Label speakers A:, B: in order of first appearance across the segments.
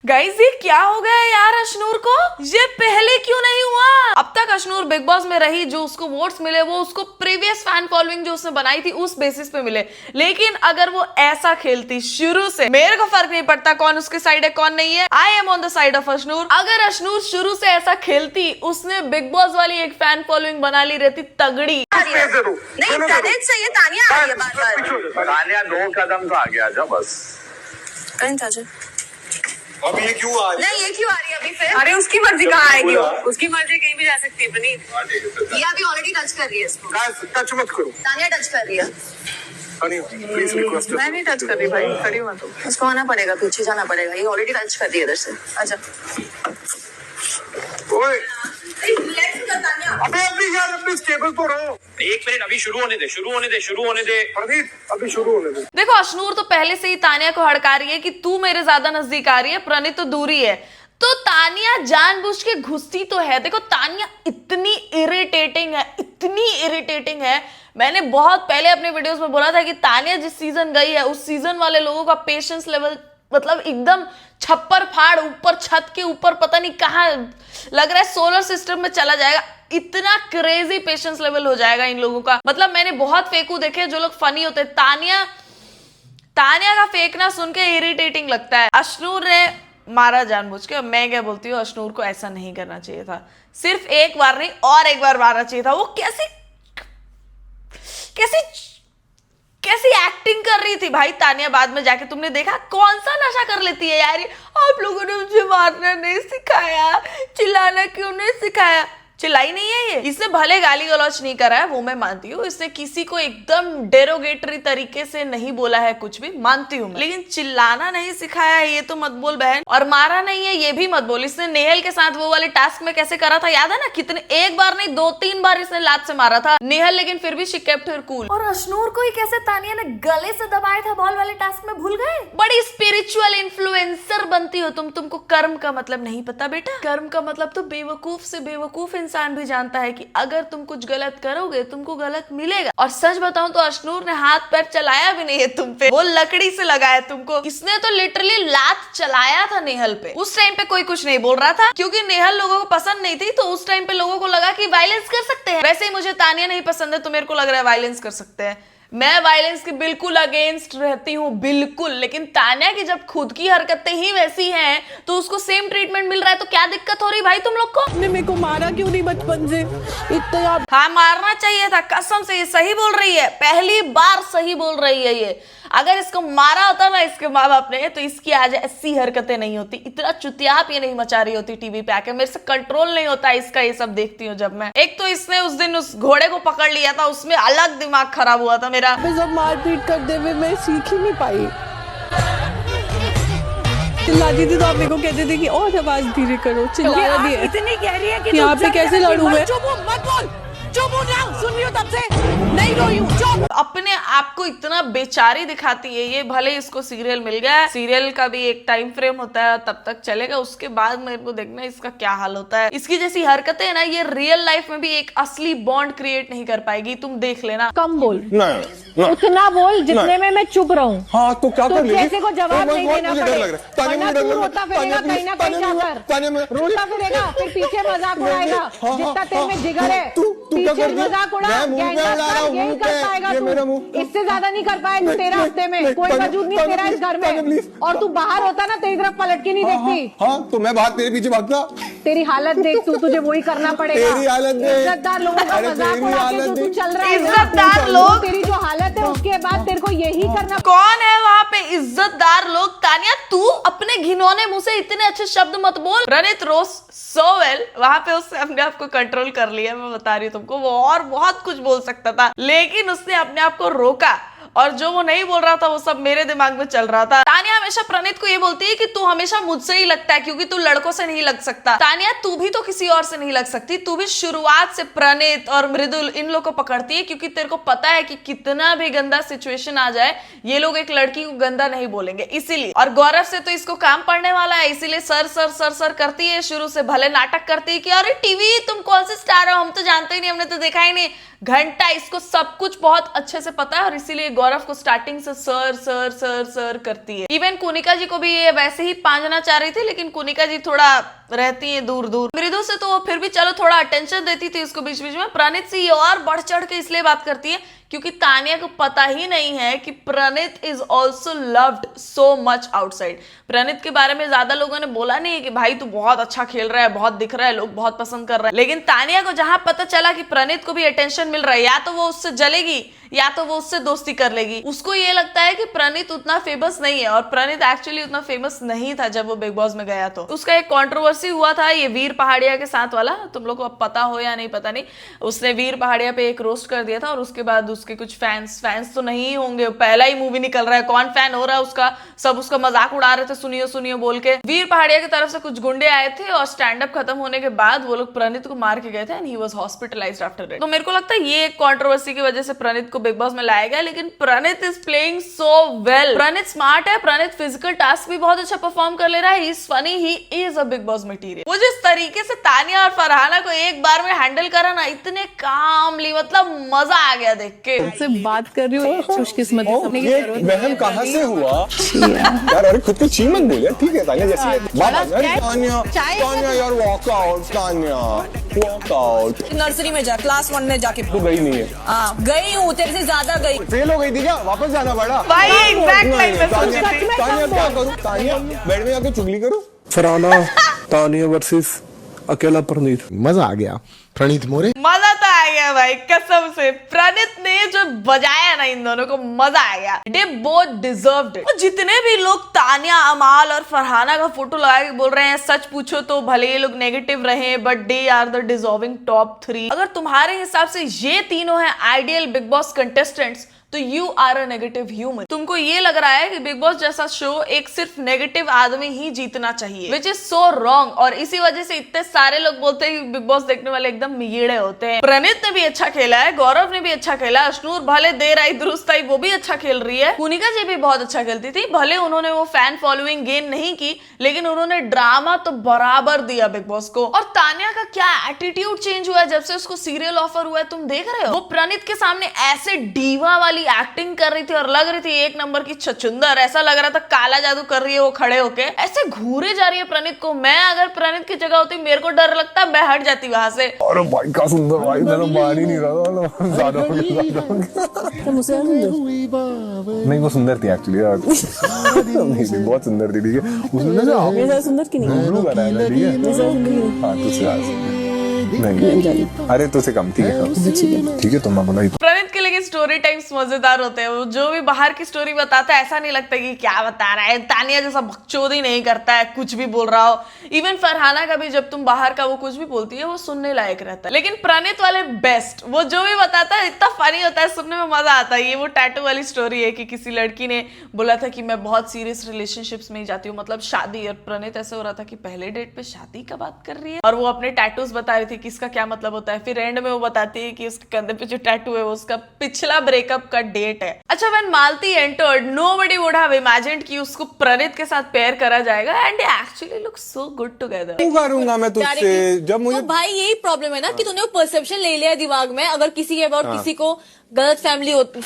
A: Guys ये क्या हो गया यार अशनूर को? ये पहले क्यों नहीं हुआ? अब तक अशनूर बिग बॉस में रही, जो उसको वोट्स मिले वो उसको प्रीवियस फैन फॉलोइंग जो उसने बनाई थी उस बेसिस पे मिले। लेकिन अगर वो ऐसा खेलती शुरू से, मेरे को फर्क नहीं पड़ता कौन उसके साइड है कौन नहीं है, I am on the side of Ashnoor. अगर अशनूर शुरू से ऐसा खेलती, उसने बिग बॉस वाली एक फैन फॉलोइंग बना ली रहती तगड़ी।
B: तानिया 2 कदम तो आगे आ जाओ बस।
C: अब ये क्यों आ रही है?
D: नहीं, ये क्यों आ रही है अभी फिर?
E: अरे उसकी मर्जी कहाँ आएगी वो? उसकी मर्जी कहीं भी जा सकती है पनीर।
D: ये अभी ऑलरेडी टच कर रही है इसको।
C: टच मत करो।
D: तानिया टच कर रही है।
C: Please request.
E: मैं नहीं टच कर रही भाई, खड़ी हुआ तो।
D: उसको आना पड़ेगा, पीछे जाना पड़ेगा। ये ऑलरेडी टच कर रही है इधर से। अच्छा
C: ओए
D: तानिया,
C: अबे अभी यार अपनी स्टेबल तो रहो।
B: 1 मिनट, अभी शुरू होने दे।
C: प्रदीप अभी शुरू होने दे।
A: देखो अशनूर तो पहले से ही तानिया को हड़का रही है कि तू मेरे ज्यादा नजदीक आ रही है, प्रणीत तो दूरी है। तो तानिया जानबूझ के घुसती तो है। देखो तानिया इतनी इरिटेटिंग है। मैंने बहुत पहले अपने वीडियोस में बोला था कि तानिया जिस सीजन गई है उस सीजन वाले लोगों का पेशेंस लेवल मतलब एकदम छप्पर फाड़, ऊपर छत के ऊपर पता नहीं कहाँ लग रहा है सोलर सिस्टम में चला जाएगा। इतना क्रेजी पेशेंस लेवल हो जाएगा इन लोगों का। मतलब मैंने बहुत फेकू देखे जो लोग फनी होते हैं। तानिया का फेंकना सुन के इरिटेटिंग लगता है। अशनूर ने मारा जानबूझ के। मैं क्या बोलती हूँ, अशनूर को ऐसा नहीं करना चाहिए था। सिर्फ एक बार नहीं और एक बार मारना चाहिए था। वो कैसी एक्टिंग कर रही थी भाई तानिया। बाद में जाके तुमने देखा कौन सा नशा कर लेती है यार। आप लोगों ने मुझे मारना नहीं सिखाया, चिल्लाना क्यों नहीं सिखाया। चिल्लाई नहीं है ये। इसने भले गाली गलौज नहीं करा है, वो मैं मानती हूँ। इसने किसी को एकदम डेरोगेटरी तरीके से नहीं बोला है, कुछ भी मानती हूँ, लेकिन चिल्लाना नहीं सिखाया है ये तो मत बोल बहन। और मारा नहीं है ये भी मत बोल। इसने नेहल के साथ वो वाले टास्क में कैसे करा था याद है ना? कितने, एक बार नहीं 2-3 बार इसने लात से मारा था नेहल, लेकिन फिर भी शी केप्ट हर कूल। और अशनूर को ही कैसे तानिया ने गले से दबाया था बॉल वाले टास्क में, भूल गए? बड़ी स्पिरिचुअल इन्फ्लुएंसर बनती हो तुमको कर्म का मतलब नहीं पता बेटा। कर्म का मतलब तो बेवकूफ से बेवकूफ इंसान भी जानता है कि अगर तुम कुछ गलत करोगे तुमको गलत मिलेगा। और सच बताऊं तो अशनूर ने हाथ पैर चलाया भी नहीं है तुम पे, वो लकड़ी से लगाया तुमको। इसने तो लिटरली लात चलाया था नेहल पे। उस टाइम पे कोई कुछ नहीं बोल रहा था क्योंकि नेहल लोगों को पसंद नहीं थी। तो उस टाइम पे लोगों को लगा कि वायलेंस कर सकते हैं। वैसे ही मुझे तानिया नहीं पसंद है तो मेरे को लग रहा है वायलेंस कर सकते हैं। मैं वायलेंस के बिल्कुल अगेंस्ट रहती हूँ, बिल्कुल। लेकिन तानिया की जब खुद की हरकतें ही वैसी हैं तो उसको सेम ट्रीटमेंट मिल रहा है तो क्या दिक्कत हो रही भाई तुम लोग को?
E: आपने मेरे को मारा क्यों नहीं बचपन से इतना?
A: हाँ मारना चाहिए था कसम से। ये सही बोल रही है, पहली बार सही बोल रही है ये। अगर इसको मारा होता ना इसके माँ बाप ने तो इसकी आज ऐसी हरकतें नहीं होती, इतना चुतियाप ये नहीं मचा रही होती टीवी पे आके। मेरे से कंट्रोल नहीं होता इसका, ये सब देखती हूँ जब मैं। एक तो इसने उस दिन उस घोड़े को पकड़ लिया था, उसमें अलग दिमाग खराब हुआ था मेरा।
E: सब मारपीट करते हुए मैं सीख ही नहीं पाई। चिल्लाती थी तो आप मेरे को कहते थे कि और आवाज धीरे करो। चिल्ला रही है
D: इतनी कह रही है कि
E: यहाँ पे कैसे लड़ूं मैं?
D: चुप हो जाओ, सुन रही हो तब से नहीं रोई हूँ, चुप।
A: अपने आप को इतना बेचारी दिखाती है ये। भले इसको सीरियल मिल गया, सीरियल का भी एक टाइम फ्रेम होता है, तब तक चलेगा, उसके बाद मेरे को देखना इसका क्या हाल होता है। इसकी जैसी हरकतें है ना ये रियल लाइफ में भी एक असली बॉन्ड क्रिएट नहीं कर पाएगी, तुम देख लेना।
F: कम बोल,
C: नहीं
F: उतना बोल जितने में मैं चुप रहूं।
C: हाँ तो क्या कर
F: जैसे को जवाब नहीं देना पड़े, वरना तू रोता फिरेगा कहीं ना कहीं जाकर, रोता फिरेगा फिर पीछे मजाक उड़ाएगा। जितना तेरे में जिगर है पीछे मजाक उड़ा, यही कर पाएगा तू। इससे ज्यादा नहीं कर पाएगा तेरा हफ्ते में कोई वजूद नहीं तेरा इस घर में। और तू बाहर होता ना तेरी तरफ पलट के नहीं देखती।
C: हाँ तो मैं बाहर तेरे पीछे भागता।
F: तेरी हालत देख तू, तुझे वही करना पड़ेगा।
C: तेरी हालत देख।
F: इज्जतदार लोगों का मजाक उड़ा के तू चल रहा है।
A: इज्जतदार लोग,
F: तेरी जो हालत है उसके बाद तेरे को यही करना।
A: कौन है वहां पे इज्जतदार लोग? तानिया तू अपने घिनौने मुंह से इतने अच्छे शब्द मत बोल। प्रणीत रोज सो वेल, वहां पे उसने अपने आप को कंट्रोल कर लिया। मैं बता रही हूँ तुमको, वो और बहुत कुछ बोल सकता था लेकिन उसने अपने आप को रोका। और जो वो नहीं बोल रहा था वो सब मेरे दिमाग में चल रहा था। तानिया हमेशा प्रणीत को ये बोलती है कि तू हमेशा मुझसे ही लगता है क्योंकि तू लड़कों से नहीं लग सकता। तानिया तू भी तो किसी और से नहीं लग सकती। तू भी शुरुआत से प्रणीत और मृदुल इन लोग को पकड़ती है क्योंकि तेरे को पता है कि कितना भी गंदा सिचुएशन आ जाए ये लोग एक लड़की को गंदा नहीं बोलेंगे, इसीलिए। और गौरव से तो इसको काम पड़ने वाला है, इसीलिए सर करती है शुरू से। भले नाटक करती है कि अरे टीवी तुम कौन से स्टार हो, हम तो जानते ही नहीं, हमने तो देखा ही नहीं। घंटा इसको सब कुछ बहुत अच्छे से पता है और इसीलिए गौरव को स्टार्टिंग से सर सर सर सर करती है। इवन कुनिका जी को भी ये वैसे ही पांजना चाह रही थी, लेकिन कुनिका जी थोड़ा रहती है दूर दूर। मृदु से तो फिर भी चलो थोड़ा अटेंशन देती थी उसको बीच बीच में। प्रणीत से ये और बढ़ चढ़ के इसलिए बात करती है क्योंकि तानिया को पता ही नहीं है कि Praneet is also loved so much outside. Praneet के बारे में ज्यादा लोगों ने बोला नहीं है कि भाई तू बहुत अच्छा खेल रहा है, बहुत दिख रहा है, लोग बहुत पसंद कर रहे हैं, लेकिन तानिया को जहां पता चला कि प्रणीत को भी अटेंशन मिल रहा है, या तो वो उससे जलेगी या तो वो उससे दोस्ती कर लेगी। उसको ये लगता है कि प्रणीत उतना फेमस नहीं है, और प्रणीत एक्चुअली उतना फेमस नहीं था जब वो बिग बॉस में गया। तो उसका एक कंट्रोवर्सी हुआ था ये वीर पहाड़िया के साथ वाला, तुम लोग को अब पता हो या नहीं पता नहीं। उसने वीर पहाड़िया पे एक रोस्ट कर दिया था और उसके बाद उसके कुछ फैंस तो नहीं होंगे, पहला ही मूवी निकल रहा है, कौन फैन हो रहा है उसका, सब उसका मजाक उड़ा रहे थे सुनियो सुनियो बोल के। वीर पहाड़िया की तरफ से कुछ गुंडे आए थे और स्टैंड अप खत्म होने के बाद वो लोग प्रणीत को मार के गए थे and he was hospitalised after it. तो मेरे को लगता है ये एक कंट्रोवर्सी की वजह से प्रणीत को बिग बॉस में लाया गया, लेकिन Praneet is playing so well. Praneet smart है, प्रणीत फिजिकल टास्क भी बहुत अच्छा परफॉर्म कर ले रहा है, he is funny, he is a big boss material. वो जिस तरीके से तानिया और फरहाना को एक बार में हैंडल करा ना, इतने कामली, मतलब मजा आ गया देख के।
E: से बात कर रही हूँ, खुशकिस्मती समझने की
C: ये
E: जरूरत
C: वहम कहाँ से हुआ यार? अरे खुद को ची मत बोल यार, ठीक है तानिया जैसी है। तानिया यार walk out, Tania walk out.
D: Nursery में जा, क्लास 1 में जाके।
C: तू गई नहीं है?
D: हाँ गई हूँ, तेरे से ज्यादा गई।
C: फेल हो गई थी क्या? वापस जाना पड़ा
A: भाई एग्जैक्ट लाइन में सोच रही थी।
C: तानिया क्या करूं? तानिया बेड में जाके चुगली करूं?
G: फरहाना तानिया वर्सेस अकेला प्रणीत।
H: मजा आ गया। प्रणीत मोरे
A: मजा तो आ गया भाई कसम से। प्रणीत ने जो बजाया ना इन दोनों को, मजा आ गया। They both deserved it. जितने भी लोग तानिया, अमाल और फरहाना का फोटो लगा के बोल रहे हैं, सच पूछो तो भले ये लोग नेगेटिव रहे but they are the deserving top 3। अगर तुम्हारे हिसाब से ये तीनों हैं आइडियल बिग बॉस कंटेस्टेंट्स, तो you are a negative human. तुमको ये लग रहा है कि बिग बॉस जैसा शो एक सिर्फ नेगेटिव आदमी ही जीतना चाहिए, विच इज सो रॉन्ग। और इसी वजह से इतने सारे लोग बोलते हैं कि बिग बॉस देखने वाले एकदम मीड़े होते हैं। प्रणीत ने भी अच्छा खेला है, गौरव ने भी अच्छा खेला, अश्नूर भले देर आई दुरुस्त आई, वो भी अच्छा खेल रही है, कुनिका जी भी बहुत अच्छा खेलती थी। भले उन्होंने वो फैन फॉलोइंग गेन नहीं की, लेकिन उन्होंने ड्रामा तो बराबर दिया बिग बॉस को। और तानिया का क्या एटीट्यूड चेंज हुआ है जब से उसको सीरियल ऑफर हुआ है, तुम देख रहे हो। वो प्रणीत के सामने ऐसे डीवा वाली एक्टिंग कर रही थी और लग रही थी एक नंबर की छछुंदर, ऐसा लग रहा था काला जादू कर रही है वो खड़े होके, ऐसे घूरे जा रही है प्रणीत को। मैं अगर प्रणीत की जगह होती, मेरे को डर लगता, मैं हट जाती वहां से।
C: अरे भाई क्या सुंदर भाई, मैं तो मान ही नहीं रहा। ज्यादा हो गया। नहीं वो सुंदर थी एक्चुअली यार। नहीं बहुत सुंदर थी, ठीक है। उसने
E: सुंदर की नहीं
C: बनाया, ठीक है। हाँ तुझसे नहीं, अरे तुझसे कम, ठीक है ठीक है। तुम बोला
A: प्रणीत के लिए स्टोरी टाइम्स मजेदार होते हैं। वो जो भी बाहर की स्टोरी बताता है, ऐसा नहीं लगता कि क्या बता रहा है। तानिया जैसा बकचोदी नहीं करता है, कुछ भी बोल रहा हो। इवन फरहाना का भी जब तुम बाहर का वो कुछ भी बोलती है, वो सुनने लायक रहता है। लेकिन प्रणीत वाले बेस्ट, वो जो भी बताता है इतना फनी होता है, सुनने में मजा आता है। ये वो टैटू वाली स्टोरी है कि किसी लड़की ने बोला था कि मैं बहुत सीरियस रिलेशनशिप्स में ही जाती हूँ, मतलब शादी। और प्रणीत ऐसे हो रहा था कि पहले डेट पे शादी का बात कर रही है, और वो अपने टैटूज बता रही थी कि इसका क्या मतलब होता है। फिर एंड में वो बताती है कि उसके कंधे पे जो टैटू है वो उसका पिछला ब्रेकअप का डेट है। अच्छा, when Malti entered, nobody would have imagined कि उसको प्रणीत के साथ पेयर करा जाएगा, and actually look so good together.
C: करूंगा मैं तुझसे जब मुझे।
D: तो भाई यही प्रॉब्लम है ना कि तूने वो परसेप्शन ले लिया दिमाग में। अगर किसी के अबाउट किसी को गलत फैमिली होती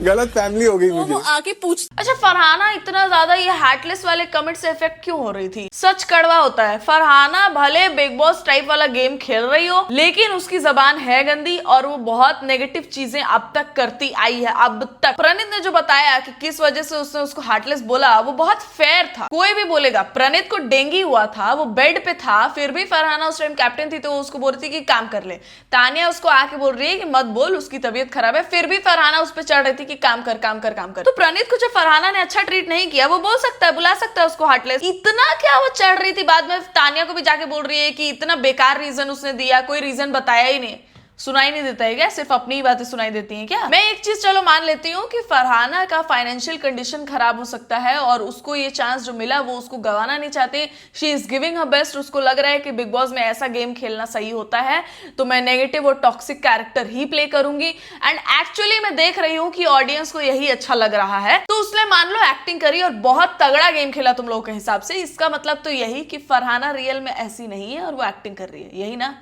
C: गलत फैमिली हो गई
D: तो
C: मुझे।
D: वो आके पूछ।
A: अच्छा, फरहाना इतना ज्यादा ये हार्टलेस वाले कमेंट से इफेक्ट क्यों हो रही थी? सच कड़वा होता है। फरहाना भले बिग बॉस टाइप वाला गेम खेल रही हो, लेकिन उसकी जबान है गंदी और वो बहुत नेगेटिव चीजें अब तक करती आई है। अब तक प्रणीत ने जो बताया कि किस वजह से उसने उसको हार्टलेस बोला, वो बहुत फेयर था। कोई भी बोलेगा, प्रणीत को डेंगू हुआ था, वो बेड पे था, फिर भी फरहाना उस टाइम कैप्टन थी, तो वो उसको बोल रही थी कि काम कर ले। तानिया उसको आके बोल रही है कि मत बोल, उसकी तबीयत खराब है, फिर भी फरहाना उस पे चढ़ रही थी कि काम कर काम कर काम कर। तो प्रणीत को जब फरहाना ने अच्छा ट्रीट नहीं किया, वो बोल सकता है, बुला सकता है उसको हार्टलेस। इतना क्या वो चढ़ रही थी, बाद में तानिया को भी जाके बोल रही है कि इतना बेकार रीजन उसने दिया, कोई रीजन बताया ही नहीं। सुनाई नहीं देता है क्या? सिर्फ अपनी ही बातें सुनाई देती हैं क्या? मैं एक चीज चलो मान लेती हूँ कि फरहाना का फाइनेंशियल कंडीशन खराब हो सकता है और उसको ये चांस जो मिला वो उसको गंवाना नहीं चाहती। She is giving her best. उसको लग रहा है कि बिग बॉस में ऐसा गेम खेलना सही होता है, तो मैं नेगेटिव और टॉक्सिक कैरेक्टर ही प्ले करूंगी। एंड एक्चुअली मैं देख रही हूँ कि ऑडियंस को यही अच्छा लग रहा है, तो उसने उसने मान लो एक्टिंग करी और बहुत तगड़ा गेम खेला तुम लोगों के हिसाब से, इसका मतलब तो यही कि फरहाना रियल में ऐसी नहीं है और वो एक्टिंग कर रही है, यही ना?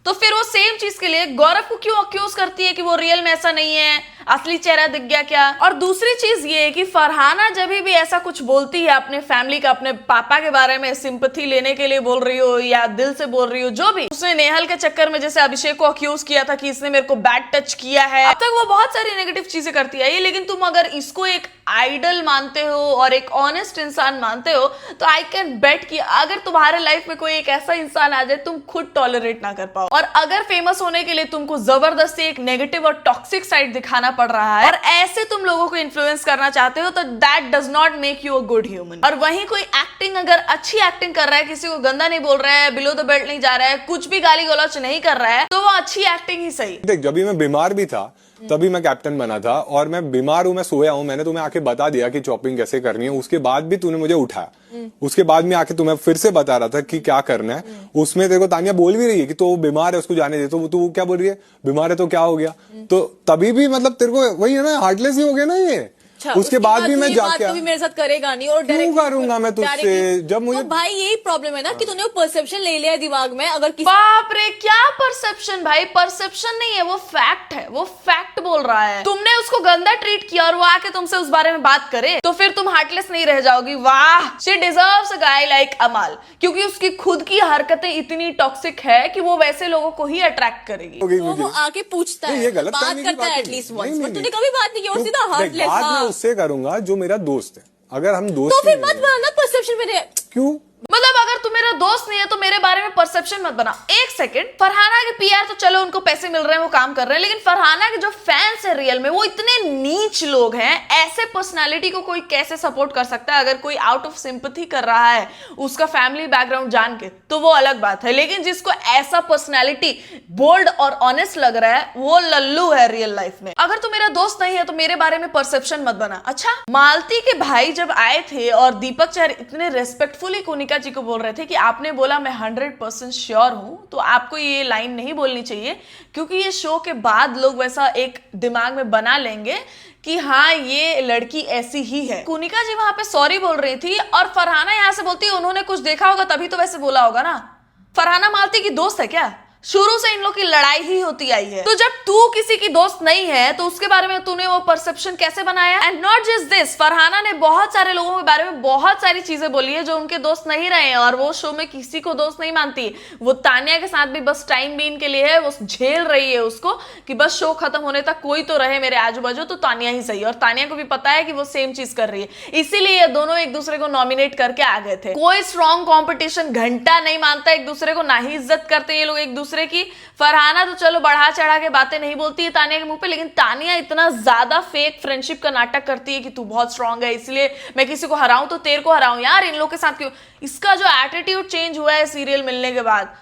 A: तो फिर वो सेम चीज के लिए गौरव को क्यों अक्यूज करती है कि वो रियल में ऐसा नहीं है, असली चेहरा दिख गया क्या? और दूसरी चीज ये है कि फरहाना जब भी ऐसा कुछ बोलती है अपने फैमिली का, अपने पापा के बारे में सिंपैथी लेने के लिए बोल रही हो या दिल से बोल रही हो, जो भी, उसने नेहल के चक्कर में जैसे अभिषेक को अक्यूज किया था कि इसने मेरे को बैड टच किया है, अब तक वो बहुत सारी नेगेटिव चीजें करती है, लेकिन तुम अगर इसको एक आइडल मानते हो और एक ऑनेस्ट इंसान मानते हो तो आई कैन बेट कि अगर तुम्हारे लाइफ में कोई एक ऐसा इंसान आ जाए तुम खुद टॉलरेट ना कर पाओ। और अगर फेमस होने के लिए तुमको जबरदस्ती एक नेगेटिव और टॉक्सिक साइड दिखाना पड़ रहा है और ऐसे तुम लोगों को इन्फ्लुएंस करना चाहते हो तो that does not make you a good human. और वहीं कोई एक्टिंग अगर अच्छी एक्टिंग कर रहा है, किसी को गंदा नहीं बोल रहा है, बिलो द बेल्ट नहीं जा रहा है, कुछ भी गाली गलौच नहीं कर रहा है, तो वो अच्छी एक्टिंग ही सही।
C: देख, जब भी मैं बीमार भी था तभी मैं कैप्टन बना था, और मैं बीमार हूं, मैं सोया हूं, मैंने तुम्हें आके बता दिया कि चॉपिंग कैसे करनी है, उसके बाद भी तूने मुझे उठाया, उसके बाद में आके तुम्हें फिर से बता रहा था कि क्या करना है। उसमें तेरे को तानिया बोल भी रही है कि तो बीमार है उसको जाने दे, तो तू क्या बोल रही है, बीमार है तो क्या हो गया? तो तभी भी मतलब तेरे को वही है ना, हार्टलेस ही हो गया ना ये। उसके बाद भी मैं जाके
D: कभी मेरे साथ करेगा नहीं और
C: क्यों करूंगा मैं तुझसे? जब मुझे
D: तो भाई यही प्रॉब्लम है ना कि तूने वो परसेप्शन ले लिया है दिमाग में। अगर किसी
A: बाप रे, क्या परसेप्शन भाई? परसेप्शन नहीं है, वो फैक्ट है, वो फैक्ट बोल रहा है। तुमने उसको गंदा ट्रीट किया और वो आके तुमसे उस बारे में बात करे तो फिर तुम हार्टलेस नहीं रह जाओगी। वाह, she deserves a guy like अमाल, क्योंकि उसकी खुद की हरकतें इतनी टॉक्सिक है कि वो वैसे लोगों को ही अट्रैक्ट करेगी।
D: तो वो आके पूछता है, बात करता है एटलीस्ट वंस, बट तूने कभी बात नहीं की और सीधा हार्टलेस।
C: उससे करूंगा जो मेरा दोस्त है, अगर हम दोस्त
D: तो फिर मत बनाना परसेप्शन मेरे।
C: क्यों?
A: मतलब अगर तू मेरा दोस्त नहीं है तो मेरे बारे में परसेप्शन मत बना। एक सेकंड, फरहाना के पीआर तो चलो उनको पैसे मिल रहे हैं, वो काम कर रहे हैं, लेकिन फरहाना के जो फैंस है रियल में वो इतने नीच लोग हैं। ऐसे पर्सनालिटी को कोई कैसे सपोर्ट कर सकता है? अगर कोई आउट ऑफ सिंपैथी कर रहा है उसका फैमिली बैकग्राउंड जान के तो वो अलग बात है, लेकिन जिसको ऐसा पर्सनैलिटी बोल्ड और ऑनेस्ट लग रहा है वो लल्लू है रियल लाइफ में। अगर तू मेरा दोस्त नहीं है तो मेरे बारे में परसेप्शन मत बना। अच्छा, मालती के भाई जब आए थे और दीपक चहर इतने रेस्पेक्टफुली कोनिका जी को बोल रहे थे कि आपने बोला मैं 100% श्योर हूं, तो आपको ये लाइन नहीं बोलनी चाहिए, क्योंकि ये शो के बाद लोग वैसा एक दिमाग में बना लेंगे कि हाँ ये लड़की ऐसी ही है। कोनिका जी वहां पे सॉरी बोल रही थी और फरहाना यहां से बोलती है उन्होंने कुछ देखा होगा तभी तो वैसे बोला होगा ना। फरहाना मालती की दोस्त है क्या? शुरू से इन लोग की लड़ाई ही होती आई है। तो जब तू किसी की दोस्त नहीं है तो उसके बारे में तूने वो परसेप्शन कैसे बनाया? And not just this, Farhana ने बहुत सारे लोगों के बारे में बहुत सारी चीजें बोली है जो उनके दोस्त नहीं रहे हैं और वो शो में किसी को दोस्त नहीं मानती। वो तानिया के साथ भी बस टाइम बीन के लिए है, वो झेल रही है उसको कि बस शो खत्म होने तक कोई तो रहे मेरे आजू बाजू, तो तानिया ही सही। और तानिया को भी पता है कि वो सेम चीज कर रही है, इसीलिए ये दोनों एक दूसरे को नॉमिनेट करके आ गए थे। कोई स्ट्रॉन्ग कॉम्पिटिशन, घंटा नहीं मानता एक दूसरे को, ना ही इज्जत करते ये लोग एक दूसरे की। फरहाना तो चलो बढ़ा चढ़ा के बातें नहीं बोलती है तानिया के मुंह पे, लेकिन तानिया इतना ज्यादा फेक फ्रेंडशिप का नाटक करती है कि तू बहुत स्ट्रांग है इसलिए मैं किसी को हराऊं तो तेरे को हराऊं। यार इन लोग के साथ क्यों? इसका जो एटीट्यूड चेंज हुआ है सीरियल मिलने के बाद,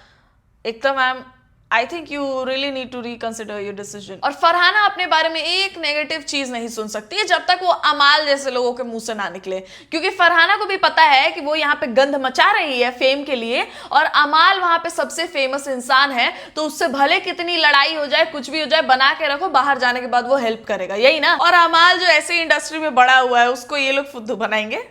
A: एकदम I think you really need to reconsider your decision. और फरहाना अपने बारे में एक नेगेटिव चीज नहीं सुन सकती है जब तक वो अमाल जैसे लोगों के मुंह से ना निकले, क्योंकि फरहाना को भी पता है कि वो यहाँ पे गंध मचा रही है फेम के लिए और अमाल वहां पे सबसे फेमस इंसान है, तो उससे भले कितनी लड़ाई हो जाए, कुछ भी हो जाए, बना के रखो, बाहर जाने के बाद वो हेल्प करेगा, यही ना। और अमाल जो ऐसे इंडस्ट्री में बड़ा हुआ है उसको ये लोग फुद्दू बनाएंगे।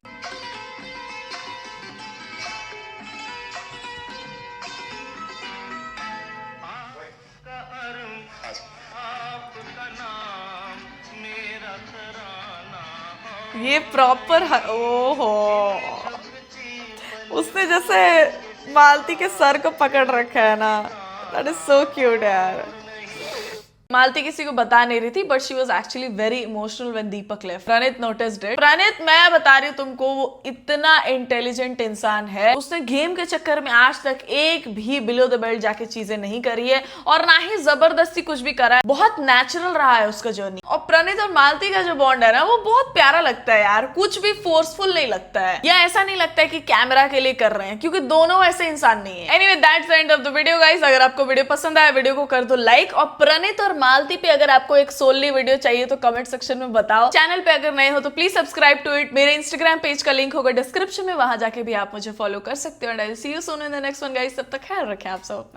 A: ये प्रॉपर ओहो, उसने जैसे मालती के सर को पकड़ रखा है ना, दैट इज सो क्यूट यार। मालती किसी को बता नहीं रही थी but she was actually very emotional when Deepak left. Praneet noticed it. Praneet, मैं बता रही हूँ तुमको, वो इतना इंटेलिजेंट इंसान है, उसने गेम के चक्कर में आज तक एक भी बिलो द बेल्ट जाके चीजें नहीं करी है और ना ही जबरदस्ती कुछ भी करा है। बहुत नेचुरल रहा है उसका जर्नी। और प्रणीत और मालती का जो बॉन्ड है ना वो बहुत प्यारा लगता है यार, कुछ भी फोर्सफुल नहीं लगता है या ऐसा नहीं लगता है कि कैमरा के लिए कर रहे हैं, क्योंकि दोनों ऐसे इंसान नहीं है। Anyway, that's the end of the video guys. अगर आपको वीडियो पसंद आया वीडियो को कर दो लाइक, और प्रणीत और मालती पे अगर आपको एक सोलली वीडियो चाहिए तो कमेंट सेक्शन में बताओ। चैनल पे अगर नए हो तो प्लीज सब्सक्राइब टू इट। मेरे इंस्टाग्राम पेज का लिंक होगा डिस्क्रिप्शन में, वहां जाके भी आप मुझे फॉलो कर सकते हो। And I will see you soon in the next one guys. तब तक ख्याल रखें आप सब।